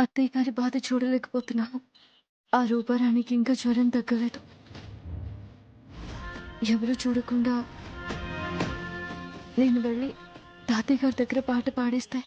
అత్తయ్య గారి బాధ చూడలేకపోతున్నాను. ఆ రూపారానికి ఇంకా జ్వరం తగ్గలేదు. ఎవరు చూడకుండా నేను వెళ్ళి తాతయ్య గారి దగ్గర పాట పాడిస్తే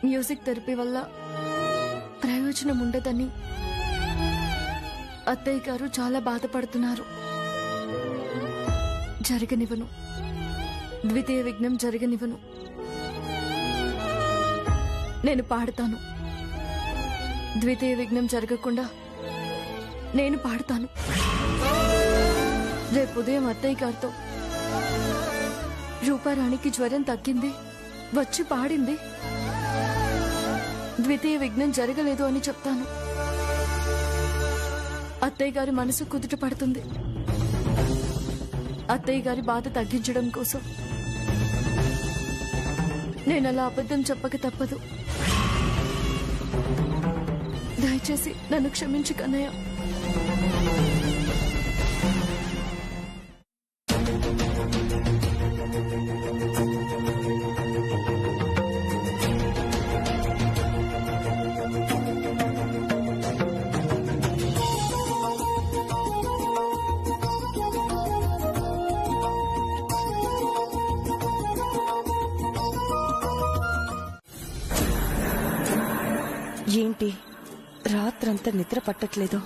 మ్యూజిక్ థెరపీ వల్ల ప్రయోజనం ఉండదని అత్తయ్య గారు చాలా బాధపడుతున్నారు. జరగనివ్వను, ద్వితీయ విఘ్నం జరగనివ్వను. నేను పాడతాను. ద్వితీయ విఘ్నం జరగకుండా నేను పాడతాను. రేపు ఉదయం అత్తయ్య గారితో రూపారానికి జ్వరం తగ్గింది, వచ్చి పాడింది, ద్వితీయ విఘ్నం జరగలేదు అని చెప్తాను. అత్తయ్య గారి మనసు కుదుట పడుతుంది. అత్తయ్య గారి బాధ తగ్గించడం కోసం నేను అలా అబద్ధం చెప్పక తప్పదు. దయచేసి నన్ను క్షమించు కన్నయ్య. ఏంటి రాత్రంతా నిద్ర పట్టట్లేదు?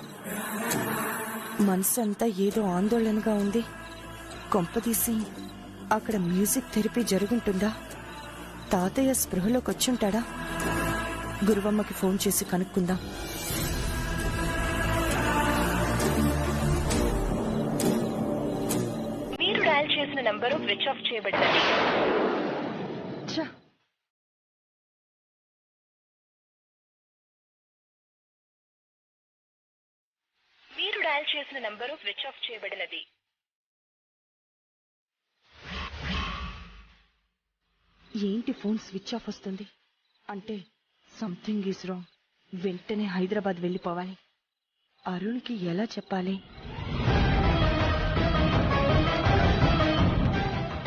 మనసంతా ఏదో ఆందోళనగా ఉంది. కొంపదీసి అక్కడ మ్యూజిక్ థెరపీ జరుగుంటుందా? తాతయ్య స్పృహలోకి వచ్చుంటాడా? గురువమ్మకి ఫోన్ చేసి కనుక్కుందాం. మీరు డయల్ చేసిన నంబరు స్విచ్ ఆఫ్ చేయబడింది. మీరు డయల్ చేసిన నంబరు స్విచ్ ఆఫ్ చేయబడినది. ఏంటి ఫోన్ స్విచ్ ఆఫ్ వస్తుంది? అంటే సంథింగ్ ఈజ్ రాంగ్. వెంటనే హైదరాబాద్ వెళ్ళిపోవాలి. అరుణ్కి ఎలా చెప్పాలి?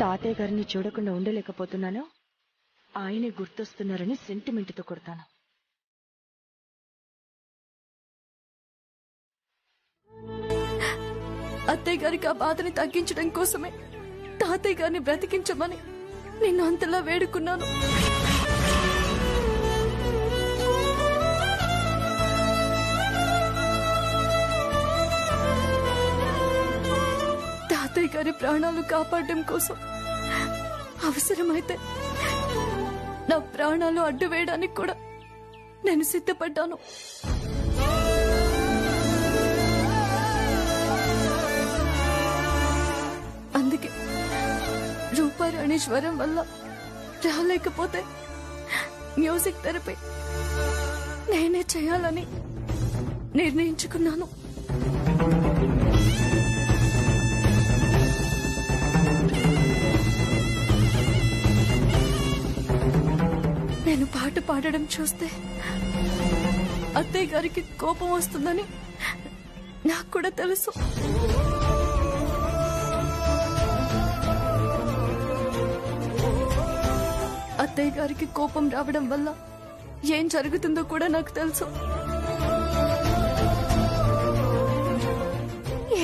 తాతయ్య గారిని చూడకుండా ఉండలేకపోతున్నాను. ఆయనే గుర్తొస్తున్నారని సెంటిమెంట్తో కొడతాను. అత్తయ్య గారికి ఆ బాధని తగ్గించడం కోసమే తాతయ్య గారిని బ్రతికించమని నిన్ను అంతలా వేడుకున్నాను. తాతయ్య గారి ప్రాణాలు కాపాడడం కోసం అవసరమైతే నా ప్రాణాలు అడ్డు వేయడానికి కూడా నేను సిద్ధపడ్డాను. అందుకే రూపారాణి జ్వరం వల్ల రాలేకపోతే మ్యూజిక్ థెరపీ నేనే చేయాలని నిర్ణయించుకున్నాను. నేను పాట పాడడం చూస్తే అత్తయ్య గారికి కోపం వస్తుందని నాకు కూడా తెలుసు. అత్తయ్య గారికి కోపం రావడం వల్ల ఏం జరుగుతుందో కూడా నాకు తెలుసు.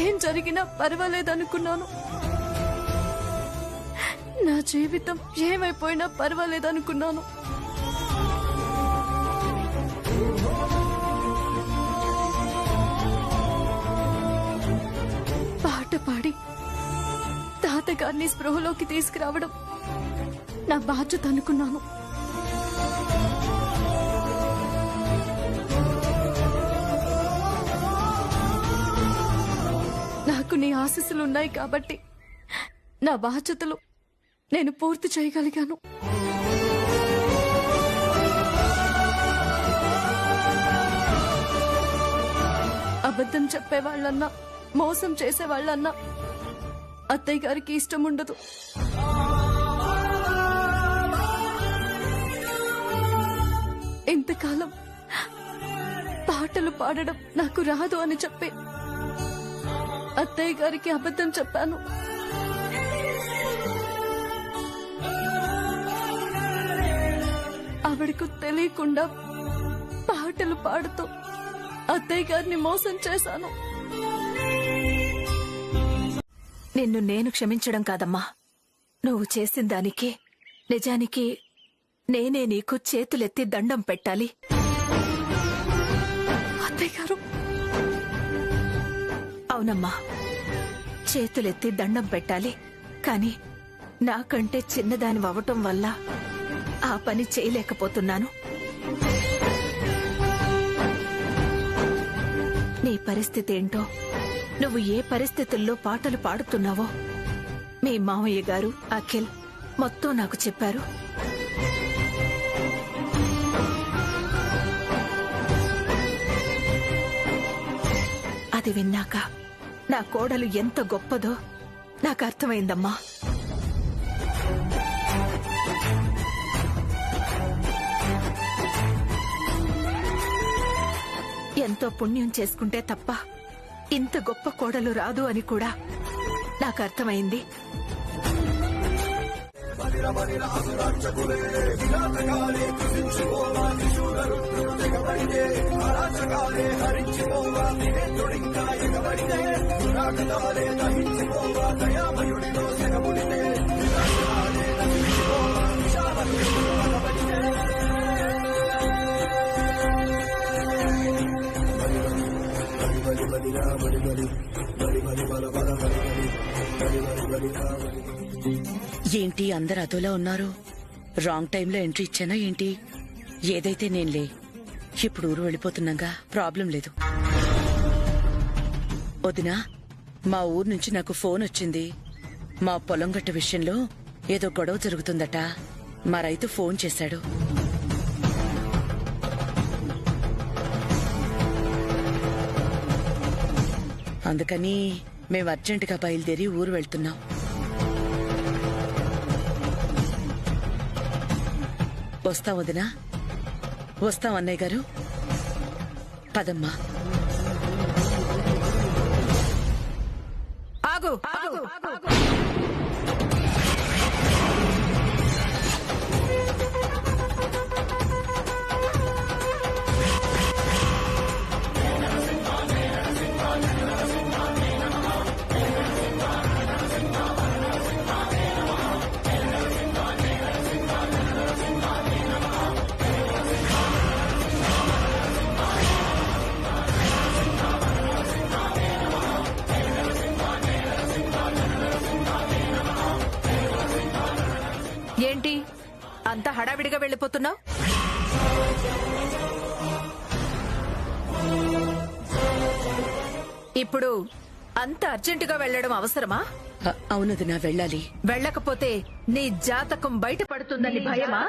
ఏం జరిగినా పర్వాలేదనుకున్నాను. నా జీవితం ఏమైపోయినా పర్వాలేదనుకున్నాను. పాట పాడి తాతగారిని స్పృహలోకి తీసుకురావడం నా బాధ్యత అనుకున్నాను. నాకు నీ ఆశీస్సులున్నాయి కాబట్టి నా బాధ్యతలు నేను పూర్తి చేయగలిగాను. అబద్ధం చెప్పేవాళ్ళన్నా మోసం చేసేవాళ్ళన్నా అత్తయ్య గారికి ఇష్టం ఉండదు. ఇంతకాలం పాటలు పాడడం నాకు రాదు అని చెప్పి అత్తయ్య గారికి అబద్ధం చెప్పాను. ఆవిడకు తెలియకుండా పాటలు పాడుతూ అత్తయ్య గారిని మోసం చేశాను. నిన్ను నేను క్షమించడం కాదమ్మా, నువ్వు చేసిన దానికి నిజానికి నేనే నీకు చేతులెత్తి దండం పెట్టాలి. అత్తయ్య గారు, అవునమ్మా, చేతులెత్తి దండం పెట్టాలి. కాని నాకంటే చిన్నదాని అవ్వటం వల్ల ఆ పని చేయలేకపోతున్నాను. నీ పరిస్థితి ఏంటో, నువ్వు ఏ పరిస్థితుల్లో పాటలు పాడుతున్నావో మీ మామయ్య గారు అఖిల్ మొత్తం నాకు చెప్పారు. అది విన్నాక నా కోడలు ఎంత గొప్పదో నాకు అర్థమైందమ్మా. ఎంతో పుణ్యం చేసుకుంటే తప్ప ఇంత గొప్ప కోడలు రాదు అని కూడా నాకు అర్థమైంది. ఏంటి అందరు అదోలా ఉన్నారు? రాంగ్ టైంలో ఎంట్రీ ఇచ్చానా ఏంటి? ఏదైతే నేనులే, ఇప్పుడు ఊరు వెళ్ళిపోతున్నాగా, ప్రాబ్లం లేదు. వదినా, మా ఊరు నుంచి నాకు ఫోన్ వచ్చింది. మా పొలం గట్టు విషయంలో ఏదో గొడవ జరుగుతుందట. మా రైతు ఫోన్ చేశాడు. అందుకని మేము అర్జెంటుగా బయలుదేరి ఊరు వెళ్తున్నాం. వస్తాం వదినా, వస్తాం అన్నయ్య గారు. పదమ్మా. ఆగు ఆగు ఆగు. ఏంటి అంత హడావిడిగా వెళ్ళిపోతున్నావు? ఇప్పుడు అంత అర్జెంటుగా వెళ్లడం అవసరమా? అవునదినా, వెళ్ళాలి. వెళ్ళకపోతే నీ జాతకం బయటపడుతుందని భయమా?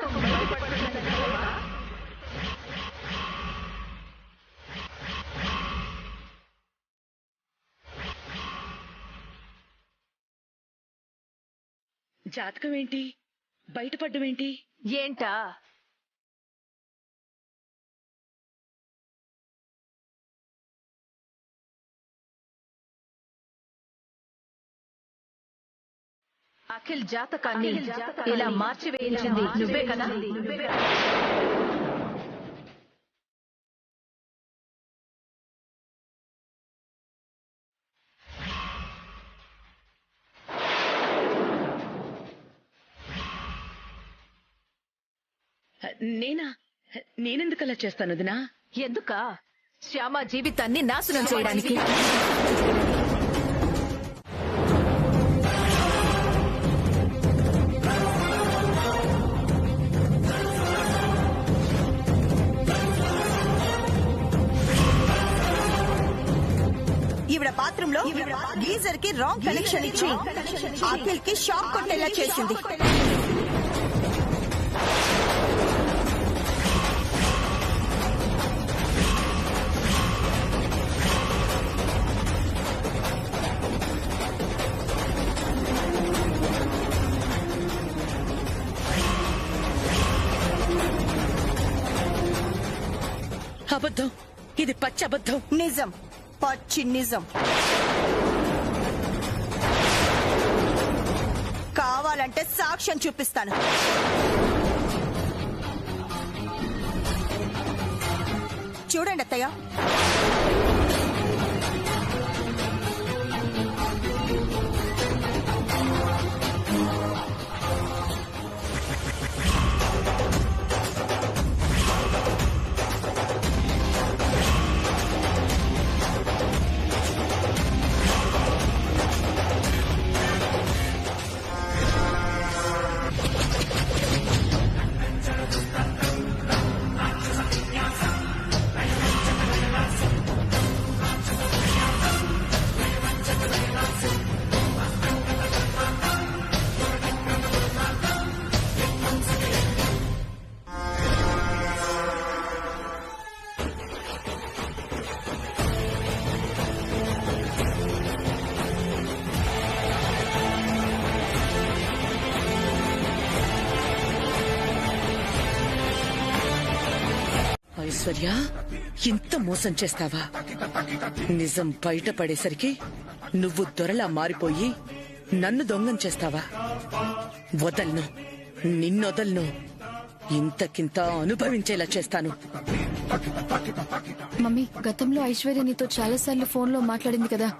జాతకం ఏంటి? బయటపడ్డం ఏంటి? ఏంటా? అఖిల్ జాతకాన్ని ఇలా మార్చివేయించింది నువ్వే కదా? నేనెందుకు అలా చేస్తాను వదినా? ఎందుక శ్యామ జీవితాన్ని నాశనం చేయడానికి? ఈవిడ బాత్రూమ్ లో గీజర్ కి రాంగ్ కనెక్షన్ ఇచ్చి అఖిల్ కి షాక్ కొట్టేలా చేసింది. అబద్ధం, ఇది పచ్చి అబద్ధం. నిజం, పచ్చి నిజం. కావాలంటే సాక్ష్యం చూపిస్తాను. చూడండి అత్తయ్య. ఐశ్వర్య, ఇంత మోసం చేస్తావా? నిజం బయటపడేసరికి నువ్వు దొరలా మారిపోయి నన్ను దొంగం చేస్తావా? వదల్ను, నిన్నొదల్ను. ఇంతకింత అనుభవించేలా చేస్తాను. మమ్మీ, గతంలో ఐశ్వర్య నీతో చాలా సార్లు ఫోన్ లో మాట్లాడింది కదా,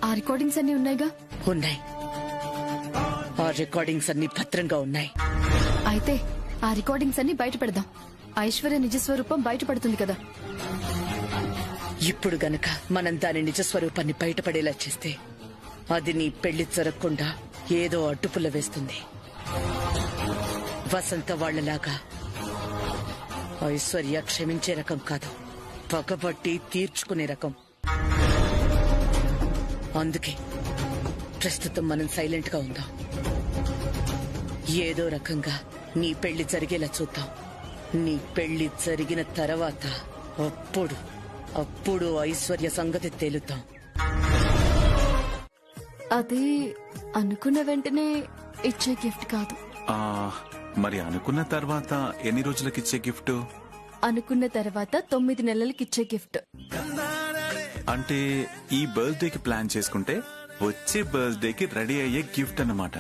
ఆ రికార్డింగ్స్ అన్ని ఉన్నాయిగా? ఉన్నాయి. ఆ రికార్డింగ్స్ అన్ని భద్రంగా ఉన్నాయి. అయితే ఆ రికార్డింగ్స్ అన్ని బయట పెడదాం. ఐశ్వర్య నిజస్వరూపం బయటపడుతుంది కదా. ఇప్పుడు గనక మనం దాని నిజస్వరూపాన్ని బయటపడేలా చేస్తే అది నీ పెళ్లి జరగకుండా ఏదో అడ్డుపుల్ల వేస్తుంది. వసంత వాళ్లలాగా ఐశ్వర్య క్షమించే రకం కాదు, పగబట్టి తీర్చుకునే రకం. అందుకే ప్రస్తుతం మనం సైలెంట్ గా ఉందాం. ఏదో రకంగా నీ పెళ్లి జరిగేలా చూద్దాం. నీ పెళ్లి జరిగిన తర్వాత అప్పుడు ఐశ్వర్య సంగతి తేలుతాం. అది అనుకున్న వెంటనే ఇచ్చే గిఫ్ట్ కాదు. మరి అనుకున్న తర్వాత ఎన్ని రోజులకి ఇచ్చే గిఫ్ట్? అనుకున్న తర్వాత 9 నెలలకి ఇచ్చే గిఫ్ట్. అంటే ఈ బర్త్డేకి ప్లాన్ చేసుకుంటే వచ్చే బర్త్డేకి రెడీ అయ్యే గిఫ్ట్ అన్నమాట.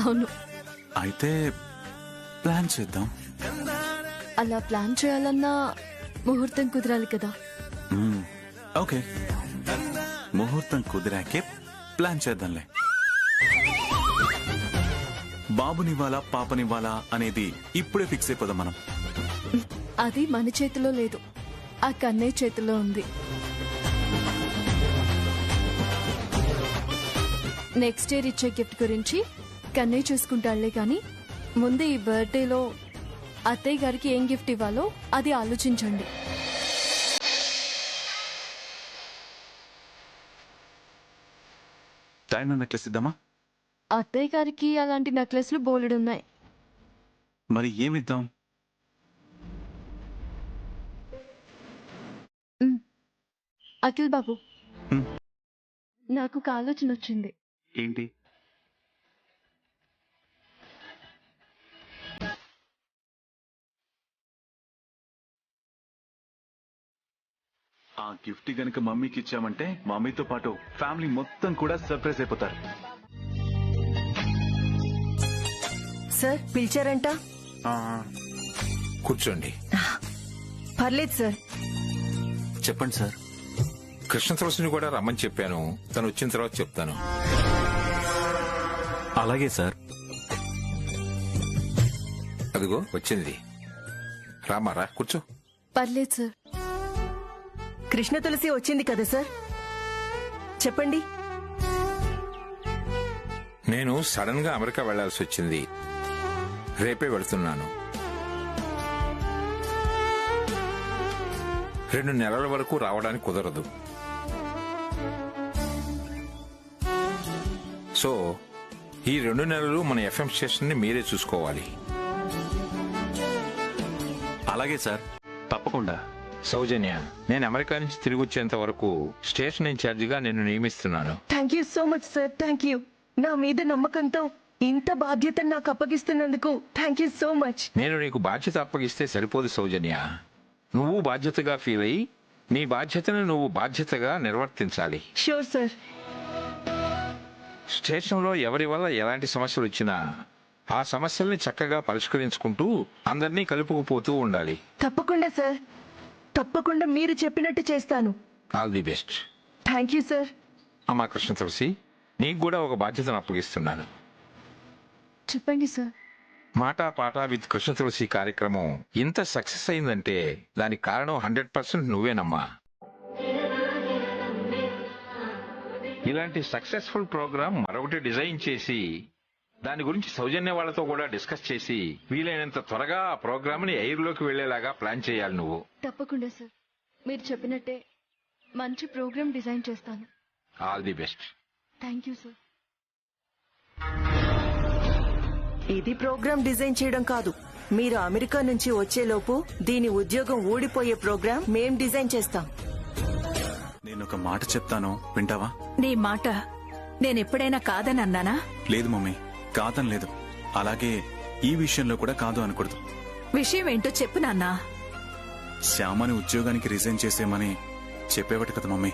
అవును. అయితే ప్లాన్ చేద్దాం. అలా ప్లాన్ చేయాలన్నా ముహూర్తం కుదరాలి కదా. ఓకే, ముహూర్తం కుదిరాకే ప్లాన్ చేద్దాంలే. బాబునివ్వాలా పాపనివ్వాలా అనేది ఇప్పుడే ఫిక్స్ అయిపోదాం మనం. అది మన చేతిలో లేదు, ఆ కన్నయ్య చేతిలో ఉంది. నెక్స్ట్ ఇయర్ ఇచ్చే గిఫ్ట్ గురించి కన్నయ్య చూసుకుంటాళ్లే కానీ ముందు ఈ బర్త్డేలో అత్తయ్య గారికి ఏం గిఫ్ట్ ఇవ్వాలో అది ఆలోచించండి. డైమండ్ నెక్లెస్ ఇద్దామా? అత్తయ్య గారికి అలాంటి నెక్లెస్లు బోలెడున్నాయి. మరి ఏమిద్దాం? అఖిల్ బాబు, నాకు ఒక ఆలోచన వచ్చింది. ఏంటి? ఆ గిఫ్ట్ గనక మమ్మీకి ఇచ్చామంటే మమ్మీతో పాటు ఫ్యామిలీ మొత్తం కూడా సర్ప్రైజ్ అయిపోతారు. సార్ పిలిచారంట? కూర్చోండి. పర్లేదు సార్. చెప్పండి సార్. కృష్ణ తులసిని కూడా రమ్మని చెప్పాను, తను వచ్చిన తర్వాత చెప్తాను. అలాగే సార్. అదిగో వచ్చింది. రామారా కూర్చో. పర్లేదు సార్. కృష్ణ తులసి వచ్చింది కదా సార్, చెప్పండి. నేను సడన్ గా అమెరికా వెళ్లాల్సి వచ్చింది. రేపే వెళ్తున్నాను. 2 నెలల వరకు రావడానికి కుదరదు. సో ఈ 2 నెలలు మన ఎఫ్ఎం స్టేషన్ ని మీరే చూసుకోవాలి. అలాగే సార్, తప్పకుండా. సౌజన్య, నేను అమెరికా నుంచి తిరిగి వచ్చేంత వరకు స్టేషన్ ఇన్ఛార్జిగా నేను నియమిస్తున్నాను. Thank you so much sir, thank you. నా మీద నమ్మకంతో ఇంత బాధ్యతను నాకు అప్పగిస్తున్నందుకు థ్యాంక్ యూ సో మచ్. నేను నీకు బాధ్యత అప్పగిస్తే సరిపోదు సౌజన్య. నువ్వు బాధ్యతగా ఫీల్ అయ్యి నీ బాధ్యతను నువ్వు బాధ్యతగా నిర్వర్తించాలి. Sure sir. స్టేషన్లో ఎవరి వల్ల ఎలాంటి సమస్యలు వచ్చినా ఆ సమస్యల్ని చక్కగా పరిష్కరించుకుంటూ అందరినీ కలుపుకుపోతూ ఉండాలి. తప్పకుండా సార్, తప్పకుండా మీరు చెప్పినట్టు చేస్తాను. All the best. Thank you sir. అమ్మా కృష్ణ తులసి, నీకు కూడా ఒక బాధ్యతను అప్పగిస్తున్నాను. చెప్పండి సార్. మాటా పాట విత్ కృష్ణ తులసి కార్యక్రమం ఇంత సక్సెస్ అయిందంటే దానికి కారణం 100% నువ్వేనమ్మా. ఇలాంటి సక్సెస్ఫుల్ ప్రోగ్రామ్ మరొకటి డిజైన్ చేసి దాని గురించి సౌజన్య వాళ్ళతో కూడా డిస్కస్ చేసి వీలైనంత త్వరగా ఆ ప్రోగ్రామ్ ని ఎయిర్లోకి వెళ్లేలాగా ప్లాన్ చేయాలి నువ్వు. తప్పకుండా సార్, మీరు చెప్పినట్టే మంచి ప్రోగ్రామ్ డిజైన్ చేస్తాను. All the best. Thank you sir. ఇది ప్రోగ్రామ్ డిజైన్ చేయడం కాదు, మీరు అమెరికా నుంచి వచ్చేలోపు దీని ఉద్యోగం ఊడిపోయే ప్రోగ్రామ్ మేం డిజైన్ చేస్తాం. నేను ఒక మాట చెప్తాను, వింటావా? నీ మాట నేనెప్పుడైనా కాదనన్నానా? లేదు మమ్మీ, కాదని లేదు. అలాగే ఈ విషయంలో కూడా కాదు అనకూడదు. విషయం ఏంటో చెప్పు నాన్నా. శ్యామని ఉద్యోగానికి రిజైన్ చేసేయమని చెప్పేవాటి కదా మమ్మీ.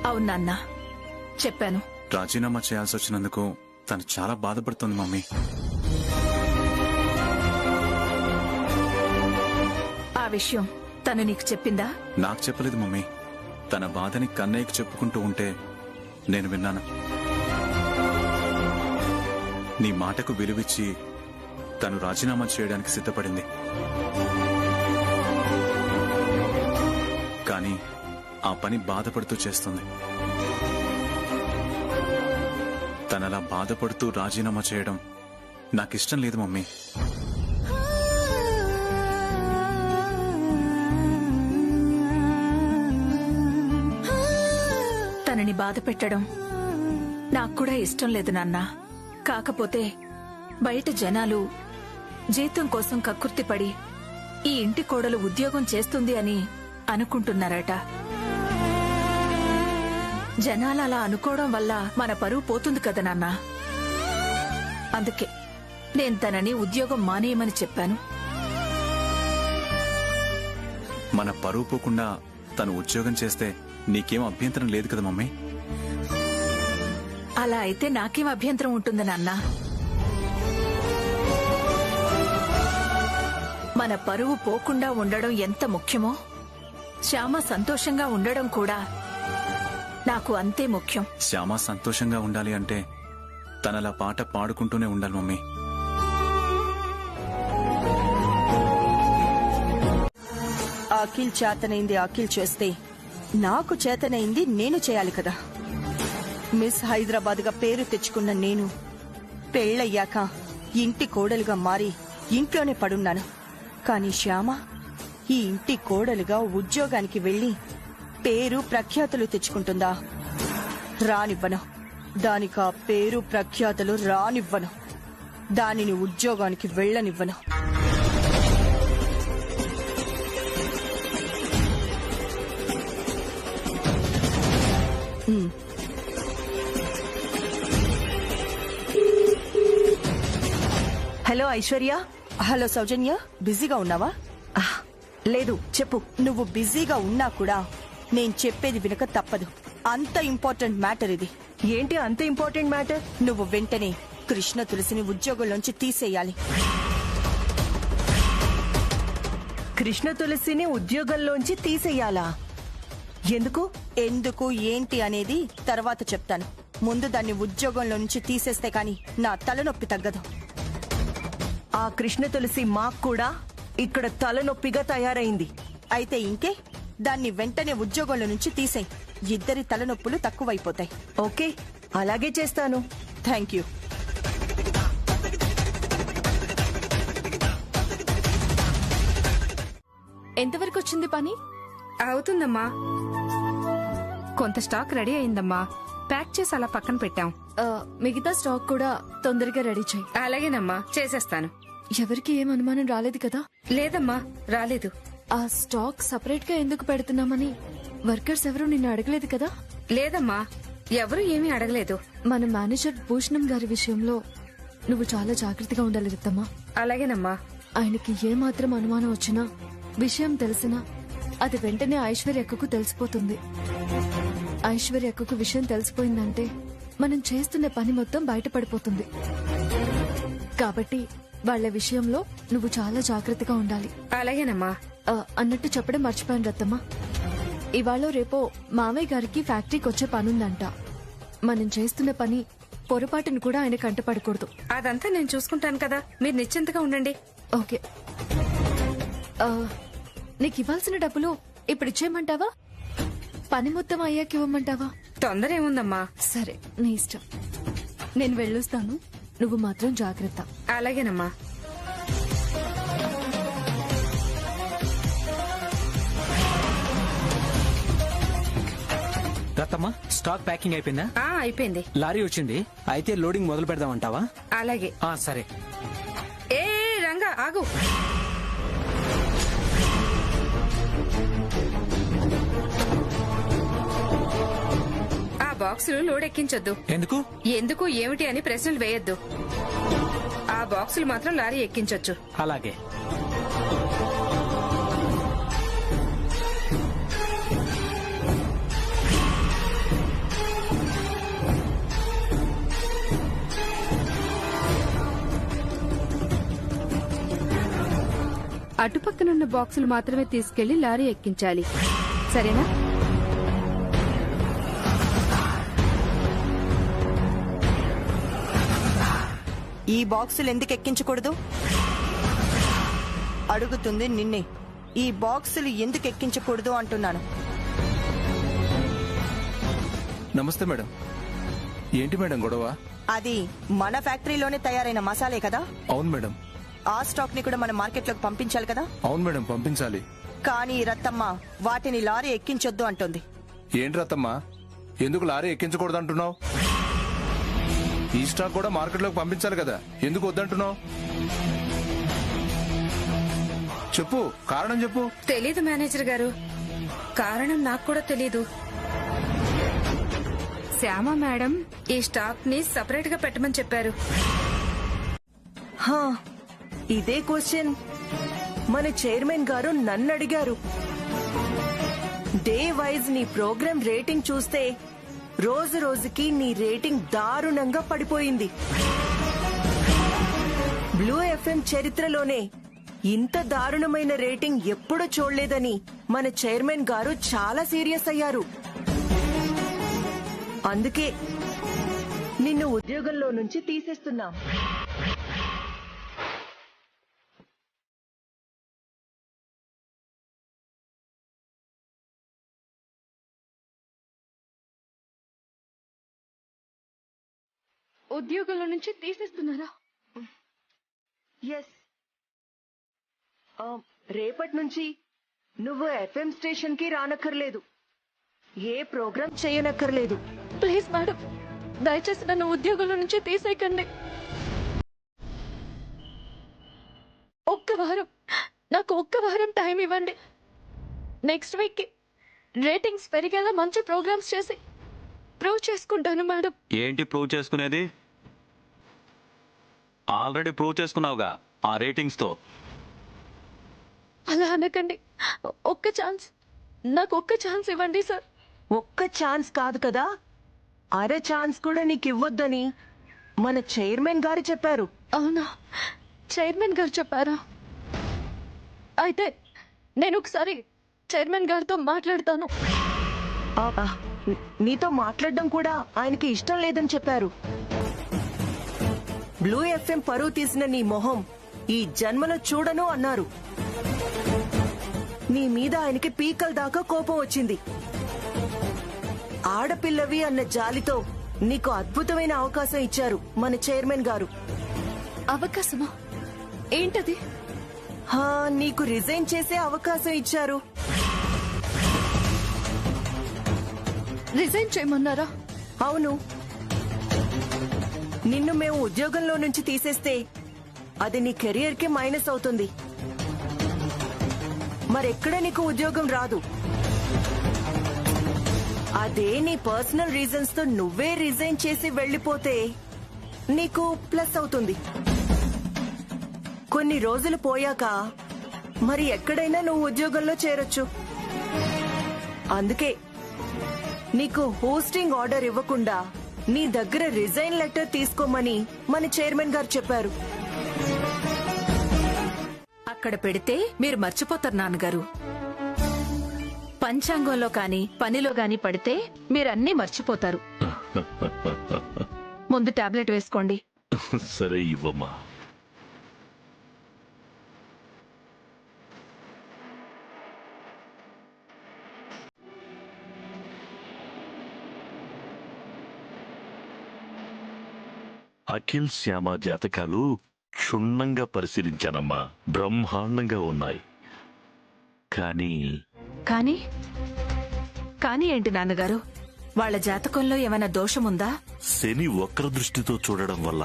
అవును నాన్నా, చెప్పాను. రాజీనామా చేయాల్సి వచ్చినందుకు తను చాలా బాధపడుతుంది మమ్మీ. ఆ విషయం తను నీకు చెప్పిందా? నాకు చెప్పలేదు మమ్మీ. తన బాధని కన్నయ్యకి చెప్పుకుంటూ ఉంటే నేను విన్నాను. నీ మాటకు విలువిచ్చి తను రాజీనామా చేయడానికి సిద్ధపడింది. కానీ ఆ పని బాధపడుతూ చేస్తుంది. తనలా బాధపడుతూ రాజీనామా చేయడం నాకిష్టం లేదు మమ్మీ. తనని బాధ పెట్టడం నాకు కూడా ఇష్టం లేదు నాన్నా. కాకపోతే బయట జనాలు జీతం కోసం కక్కుర్తిపడి ఈ ఇంటి కోడలు ఉద్యోగం చేస్తుంది అని అనుకుంటున్నారట. జనాలు అలా అనుకోవడం వల్ల మన పరువు పోతుంది కదా నాన్నా. అందుకే నేను తనని ఉద్యోగం మానేయమని చెప్పాను. మన పరువు పోకుండా తను ఉద్యోగం చేస్తే నీకేం అభ్యంతరం లేదు కదా మమ్మీ? అలా అయితే నాకేం అభ్యంతరం ఉంటుంది నాన్నా. మన పరువు పోకుండా ఉండడం ఎంత ముఖ్యమో శ్యామ సంతోషంగా ఉండడం కూడా నాకు అంతే ముఖ్యం. శ్యామ సంతోషంగా ఉండాలి అంటే తనలా పాట పాడుకుంటూనే ఉండాలి మమ్మీ. అఖిల్ చేతనైంది అఖిల్ చేస్తే నాకు చేతనైంది నేను చేయాలి కదా. మిస్ హైదరాబాద్ గా పేరు తెచ్చుకున్న నేను పెళ్ళయ్యాక ఇంటి కోడలుగా మారి ఇంట్లోనే పడున్నాను. కానీ శ్యామ ఈ ఇంటి కోడలుగా ఉద్యోగానికి వెళ్లి పేరు ప్రఖ్యాతులు తెచ్చుకుంటుందా? రానివ్వను. దానికి ఆ పేరు ప్రఖ్యాతులు రానివ్వను. దానిని ఉద్యోగానికి వెళ్లనివ్వను. హలో ఐశ్వర్య. హలో సౌజన్య, బిజీగా ఉన్నావా? లేదు, చెప్పు. నువ్వు బిజీగా ఉన్నా కూడా నేను చెప్పేది వినక తప్పదు. అంత ఇంపార్టెంట్ మ్యాటర్ ఇది. ఏంటి అంత ఇంపార్టెంట్ మ్యాటర్? నువ్వు వెంటనే కృష్ణ తులసిని ఉద్యోగంలోంచి తీసేయాలి. కృష్ణ తులసిని ఉద్యోగంలోంచి తీసేయాలా? ఎందుకు? ఎందుకు ఏంటి అనేది తర్వాత చెప్తాను. ముందు దాన్ని ఉద్యోగంలో నుంచి తీసేస్తే కాని నా తలనొప్పి తగ్గదు. ఆ కృష్ణ తులసి మాకు కూడా ఇక్కడ తలనొప్పిగా తయారైంది. అయితే ఇంకే, దాన్ని వెంటనే ఉద్యోగంలో నుంచి తీసేయ్. ఇద్దరి తలనొప్పులు తక్కువైపోతాయి. ఓకే, అలాగే చేస్తాను. Thank you. ఎంతవరకు వచ్చింది పని? అవుతుందమ్మా. కొంత స్టాక్ రెడీ అయిందమ్మా. ప్యాక్ చేసి అలా పక్కన పెట్టాం. మిగతా స్టాక్ కూడా తొందరగా రెడీ చేయి. అలాగేనమ్మా, చేసేస్తాను. ఎవరికి ఏం అనుమానం రాలేదు కదా? లేదమ్మా, రాలేదు. ఆ స్టాక్ సపరేట్ గా ఎందుకు పెడుతున్నామని వర్కర్స్ ఎవరు నిన్ను అడగలేదు కదా? లేదమ్మా, ఎవరు ఏమీ అడగలేదు. మన మేనేజర్ భూషణం గారి విషయంలో నువ్వు చాలా జాగ్రత్తగా ఉండాలి రత్తమ్మా. అలాగేనమ్మా. ఆయనకి ఏమాత్రం అనుమానం వచ్చినా, విషయం తెలిసినా అది వెంటనే ఐశ్వర్యక్కకు తెలిసిపోతుంది. ఐశ్వర్యక్కకు విషయం తెలిసిపోయిందంటే మనం చేస్తున్న పని మొత్తం బయటపడిపోతుంది. కాబట్టి వాళ్ల విషయంలో నువ్వు చాలా జాగ్రత్తగా ఉండాలి. అలాగేనమ్మా. అన్నట్టు చెప్పడం మర్చిపోయాను రత్తమ్మా. ఇవాళ రేపో మావయ్య గారికి ఫ్యాక్టరీకి వచ్చే పనుందంట. మనం చేస్తున్న పని పొరపాటును కూడా ఆయన కంటపడకూడదు. అదంతా నేను చూసుకుంటాను కదా, మీరు నిశ్చింతగా ఉండండి. ఓకే. నీకు ఇవ్వాల్సిన డబ్బులు ఇప్పుడు ఇచ్చేయమంటావా? పని మొత్తం అయ్యాక ఇవ్వమంటావా? తొందర ఏముందమ్మా. సరే, నీ ఇష్టం. నేను వెళ్ళొస్తాను, నువ్వు మాత్రం జాగ్రత్త. అలాగేనమ్మా. రత్తమ్మా, స్టాక్ ప్యాకింగ్ అయిపోయిందా? అయిపోయింది. లారీ వచ్చింది, అయితే లోడింగ్ మొదలు పెడదామంటావా? అలాగే. సరే. ఏ రంగా, ఆగు. ఆ బాక్సులు లోడ్ ఎక్కించొద్దు. ఎందుకు? ఎందుకు ఏమిటి అని ప్రశ్నలు వేయొద్దు. ఆ బాక్సులు మాత్రం లారీ ఎక్కించొచ్చు. అలాగే. అటుపక్కనున్న బాక్సులు మాత్రమే తీసుకెళ్లి లారీ ఎక్కించాలి, సరేనా? ఈ బాక్సులు ఎందుకు ఎక్కించకూడదు అడుగుతుంది నిన్నే. ఈ బాక్సులు ఎందుకు ఎక్కించకూడదు అంటున్నాను. నమస్తే మేడం. ఏంటి మేడం గొడవ? అది మన ఫ్యాక్టరీలోనే తయారైన మసాలే కదా? అవును మేడం. ఆ స్టాక్ ని కూడా మన మార్కెట్లోకి పంపించాలి కదా? అవును మేడం, పంపించాలి. కానీ రత్తమ్మ వాటిని లారీ ఎక్కించొద్దు అంటుంది. ఏంటి రత్తమ్మ, ఎందుకు లారీ ఎక్కించకూడదు అంటున్నావు? ఈ స్టాక్ కూడా మార్కెట్లోకి పంపించాలి కదా, ఎందుకు వద్దంటున్నావు? చెప్పు, కారణం చెప్పు. తెలీదు మేనేజర్ గారు, కారణం నాకు కూడా తెలీదు. శ్యామ మేడం ఈ స్టాక్ ని సపరేట్ గా పెట్టమని చెప్పారు. ఇదే క్వశ్చన్ మన చైర్మన్ గారు నన్ను అడిగారు. డే వైజ్ నీ ప్రోగ్రామ్ రేటింగ్ చూస్తే రోజు రోజుకి నీ రేటింగ్ దారుణంగా పడిపోయింది. బ్లూ ఎఫ్ఎం చరిత్రలోనే ఇంత దారుణమైన రేటింగ్ ఎప్పుడూ చూడలేదని మన చైర్మన్ గారు చాలా సీరియస్ అయ్యారు. అందుకే నిన్ను ఉద్యోగంలో నుంచి తీసేస్తున్నా. ఉద్యోగంలో నుంచి తీసేస్తున్నారా? ఎస్. రేపటి నుంచి నువ్వు ఎఫ్ఎం స్టేషన్ కి రానక్కర్లేదు, ఏ ప్రోగ్రామ్ చేయనక్కర్లేదు. ప్లీజ్ మేడం, దయచేసి నన్ను ఉద్యోగంలో నుంచి తీసేయకండి. నాకు ఒక్క వారం టైం ఇవ్వండి. నెక్స్ట్ వీక్ రేటింగ్స్ పెరిగేలా మంచి ప్రోగ్రామ్స్ చేసి ప్రూవ్ చేసుకుంటాను మేడం. ఏంటి ప్రూవ్ చేసుకునేది? ఆల్రెడీ ప్రూవ్ చేసుకున్నావుగా ఆ రేటింగ్స్ తో. అలా అనకండి, నాకు ఒక్క ఛాన్స్ ఇవ్వండి సార్. ఒక్క ఛాన్స్ కాదు కదా, అర ఛాన్స్ కూడా నీకు ఇవ్వొద్దని మన చైర్మన్ గారు చెప్పారు. అవునా? చైర్మన్ గారు చెప్పారా? అయితే నేను ఒకసారి చైర్మన్ గారితో మాట్లాడతాను. నీతో మాట్లాడడం కూడా ఆయనకి ఇష్టం లేదని చెప్పారు. బ్లూ ఎఫ్ఎం పరువు తీసిన నీ మొహం ఈ జన్మలో చూడను అన్నారు. నీ మీద ఆయనకి పీకల దాకా కోపం వచ్చింది. ఆడపిల్లవి అన్న జాలితో నీకు అద్భుతమైన అవకాశం ఇచ్చారు మన చైర్మన్ గారు. అవకాశమా? ఏంటది? నీకు రిజైన్ చేసే అవకాశం ఇచ్చారు. రిజైన్ చేయమన్నారా? అవును. నిన్ను మేము ఉద్యోగంలో నుంచి తీసేస్తే అది నీ కెరియర్ కి మైనస్ అవుతుంది. మరెక్కడ నీకు ఉద్యోగం రాదు. అదే నీ పర్సనల్ రీజన్స్ తో నువ్వే రిజైన్ చేసి వెళ్లిపోతే నీకు ప్లస్ అవుతుంది. కొన్ని రోజులు పోయాక మరి ఎక్కడైనా నువ్వు ఉద్యోగంలో చేరొచ్చు. అందుకే నీకు పోస్టింగ్ ఆర్డర్ ఇవ్వకుండా నీ దగ్గర రిజైన్ లెటర్ తీసుకోమని మన చైర్మన్ గారు చెప్పారు. అక్కడ పెడితే మీరు మర్చిపోతారు నాన్నగారు. పంచాంగంలో కాని పనిలో గాని పడితే మీరన్నీ మర్చిపోతారు. ముందు టాబ్లెట్ వేసుకోండి. సరే ఇవ్వమ్మా. అఖిల్ శ్యామ జాతకాలు క్షుణ్ణంగా పరిశీలించానమ్మా. బ్రహ్మాండంగా ఉన్నాయి. కానీ కానీ ఏంటి నాన్నగారు? వాళ్ళ జాతకంలో ఏమైనా దోషముందా? శని వక్ర దృష్టితో చూడడం వల్ల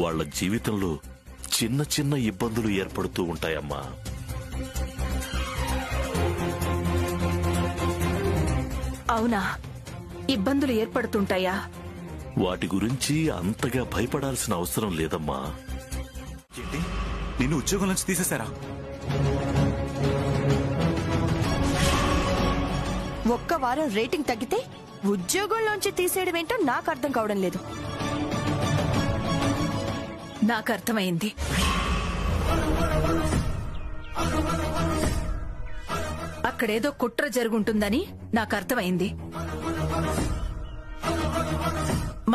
వాళ్ళ జీవితంలో చిన్న చిన్న ఇబ్బందులు ఏర్పడుతూ ఉంటాయమ్మా. అవునా? ఇబ్బందులు ఏర్పడుతుంటాయా? వాటి గురించి అంతగా భయపడాల్సిన అవసరం లేదమ్మా. ఏంటి, నిన్ను ఉద్యోగం నుంచి తీసేశారా? ఒక్క వారం రేటింగ్ తగ్గితే ఉద్యోగంలోంచి తీసేయడం ఏంటో నాకు అర్థం కావడం లేదు. నాకు అర్థమైంది. అక్కడేదో కుట్ర జరుగుంటుందని నాకు అర్థమైంది.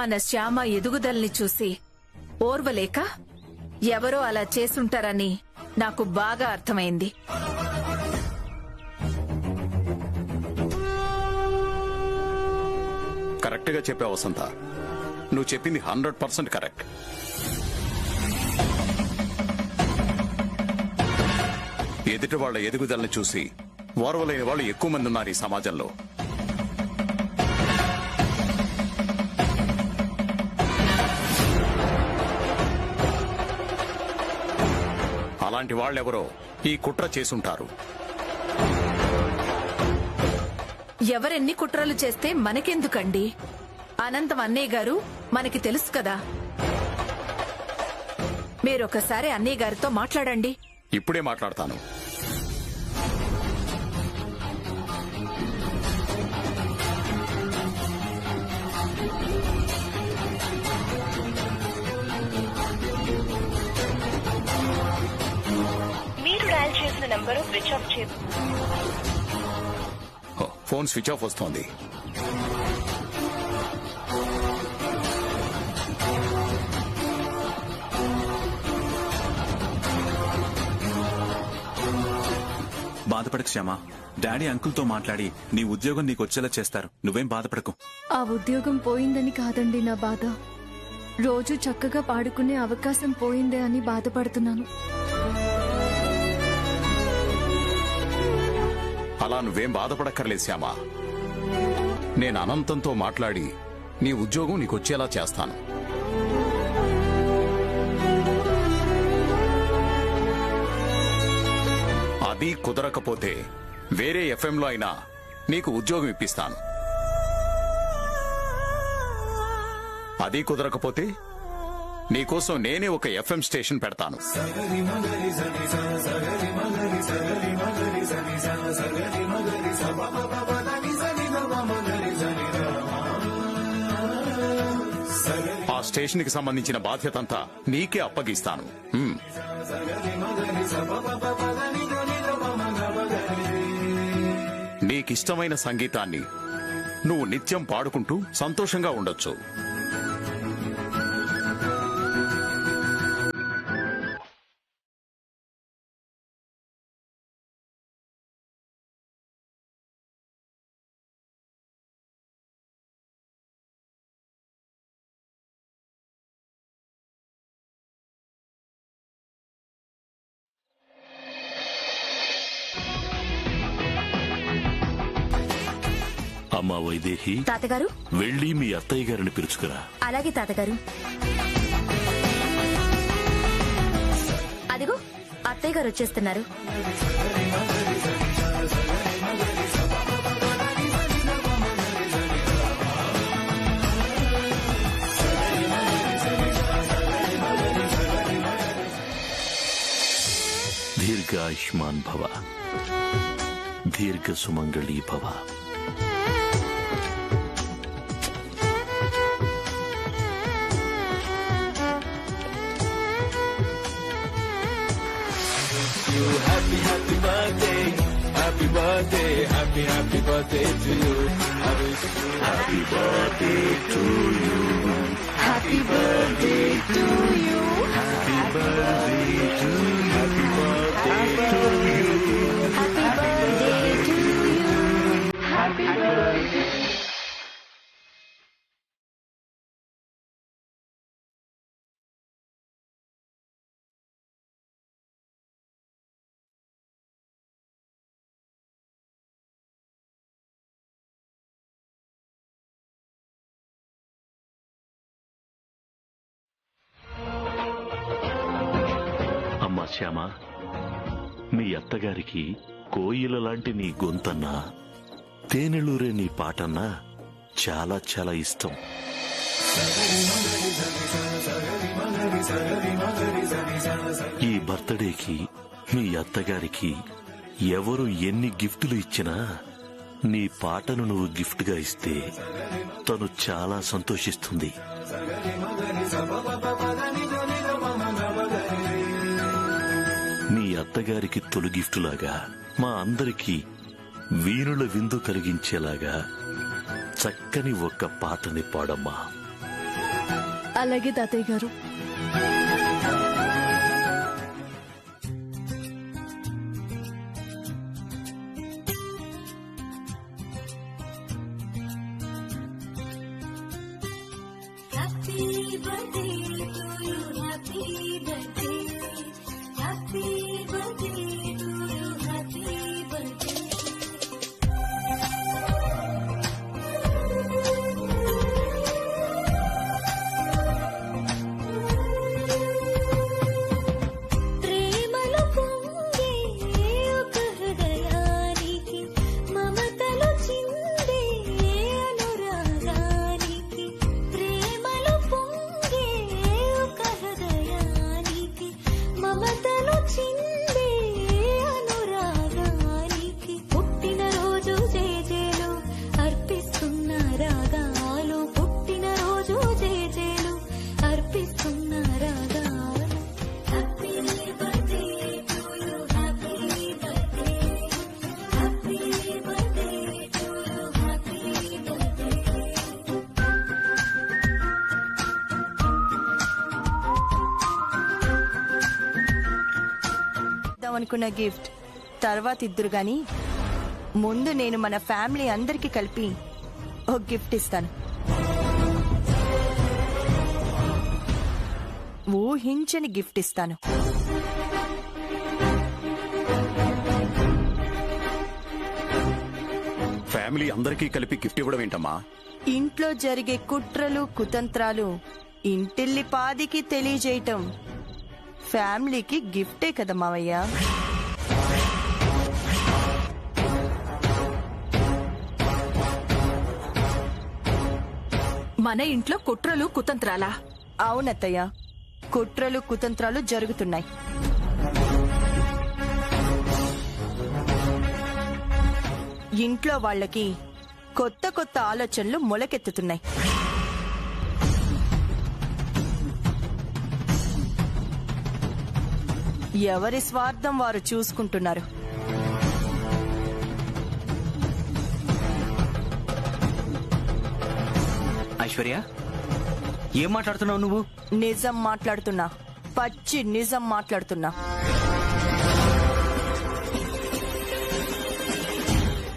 మన శ్యామ ఎదుగుదలని చూసి ఓర్వలేక ఎవరో అలా చేసుంటారని నాకు బాగా అర్థమైంది. కరెక్ట్ గా చెప్పావు వసంత. నువ్వు చెప్పింది 100% కరెక్ట్. ఎదుటి వాళ్ల ఎదుగుదలని చూసి ఓర్వలేని వాళ్ళు ఎక్కువ మంది ఉన్నారు ఈ సమాజంలో. అలాంటి వాళ్ళెవరో ఈ కుట్ర చేసుంటారు. ఎవరెన్ని కుట్రలు చేస్తే మనకెందుకండి? అనంతం అన్నయ్య గారు మనకి తెలుసు కదా. మీరొకసారి అన్నయ్య గారితో మాట్లాడండి. ఇప్పుడే మాట్లాడతాను. మీరు డయల్ చేసిన నంబరు స్విచ్ ఆఫ్ చేయండి. ఫోన్ స్విచ్ ఆఫ్ వస్తోంది. బాధపడకు శ్యామా. డాడీ అంకుల్తో మాట్లాడి నీ ఉద్యోగం నీకు వచ్చేలా చేస్తారు. నువ్వేం బాధపడకు. ఆ ఉద్యోగం పోయిందని కాదండి నా బాధ. రోజు చక్కగా పాడుకునే అవకాశం పోయిందే అని బాధపడుతున్నాను. అలా నువ్వేం బాధపడక్కర్లేదు శ్యామా. నేను అనంతంతో మాట్లాడి నీ ఉద్యోగం నీకొచ్చేలా చేస్తాను. అది కుదరకపోతే వేరే ఎఫ్ఎంలో అయినా నీకు ఉద్యోగం ఇప్పిస్తాను. అది కుదరకపోతే నీకోసం నేనే ఒక ఎఫ్ఎం స్టేషన్ పెడతాను. ఆ స్టేషన్ కి సంబంధించిన బాధ్యతంతా నీకే అప్పగిస్తాను. నీకిష్టమైన సంగీతాన్ని నువ్వు నిత్యం పాడుకుంటూ సంతోషంగా ఉండొచ్చు. అమ్మా వైదేహి, తాతగారు వెళ్ళి మీ అత్తయ్య గారిని పిలుచుకురా. అలాగే తాతగారు. అదిగో అత్తయ్య గారు వచ్చేస్తున్నారు. దీర్ఘాయుష్మాన్ భవ, దీర్ఘ సుమంగళీ భవ. Happy, happy birthday, happy birthday, happy, happy birthday to you. Happy birthday to you. Happy birthday to you. Happy birthday to you. Happy birthday to you. Happy birthday to you. Happy birthday. అమ్మా శ్యామ, మీ అత్తగారికి కోయిల లాంటి నీ గొంతన్నా, తేనెలూరే నీ పాటన్నా చాలా చాలా ఇష్టం. ఈ బర్త్డేకి మీ అత్తగారికి ఎవరు ఎన్ని గిఫ్టులు ఇచ్చినా నీ పాటను నువ్వు గిఫ్ట్ గా ఇస్తే తను చాలా సంతోషిస్తుంది. మీ అత్తగారికి తొలి గిఫ్టులాగా మా అందరికీ వీణుల విందు కలిగించేలాగా చక్కని ఒక్క పాటని పాడమ్మా. అలాగే తాతయ్య గారు. అనుకున్న గిఫ్ట్ తర్వాత ఇద్దరు గాని ముందు నేను మన ఫ్యామిలీ అందరికి కలిపి ఒక గిఫ్ట్ ఇస్తాను. ఊహించని గిఫ్ట్ ఇస్తాను. ఫ్యామిలీ అందరికీ కలిపి గిఫ్ట్ ఇవ్వడం ఏంటమ్మా? ఇంట్లో జరిగే కుట్రలు కుతంత్రాలు ఇంటిల్లి పాదికి తెలియజేయటం ఫ్యామిలీకి గిఫ్టే కదా మావయ్య. మన ఇంట్లో కుట్రలు కుతంత్రాలా? అవునత్తయ్య, కుట్రలు కుతంత్రాలు జరుగుతున్నాయి. ఇంట్లో వాళ్ళకి కొత్త కొత్త ఆలోచనలు మొలకెత్తుతున్నాయి. ఎవరి స్వార్థం వారు చూసుకుంటున్నారు. ఐశ్వర్య, ఏం మాట్లాడుతున్నావు నువ్వు? నిజం మాట్లాడుతున్నా, పచ్చి నిజం మాట్లాడుతున్నా.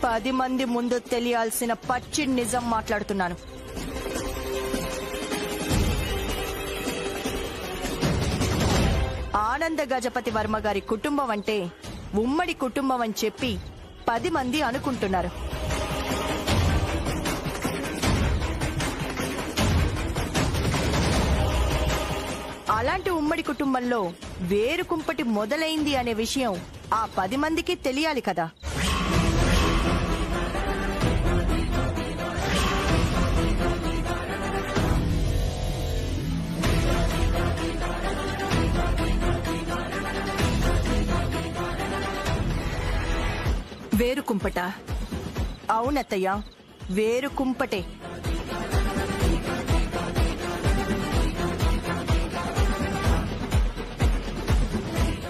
10 మంది ముందు తెలియాల్సిన పచ్చి నిజం మాట్లాడుతున్నాను. ఆనంద గజపతి వర్మ గారి కుటుంబం అంటే ఉమ్మడి కుటుంబం అని చెప్పి 10 మంది అనుకుంటున్నారు. అలాంటి ఉమ్మడి కుటుంబంలో వేరు కుంపటి మొదలైంది అనే విషయం ఆ 10 మందికి తెలియాలి కదా. వేరు కుంపట? అవునత్తయ్య, వేరు కుంపటే.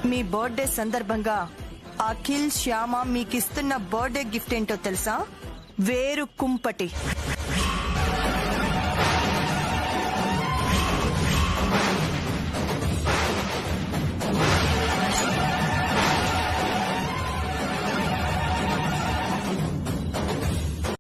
మీ బర్త్డే సందర్భంగా అఖిల్, శ్యామ మీకిస్తున్న బర్త్డే గిఫ్ట్ ఏంటో తెలుసా? వేరు కుంపటి.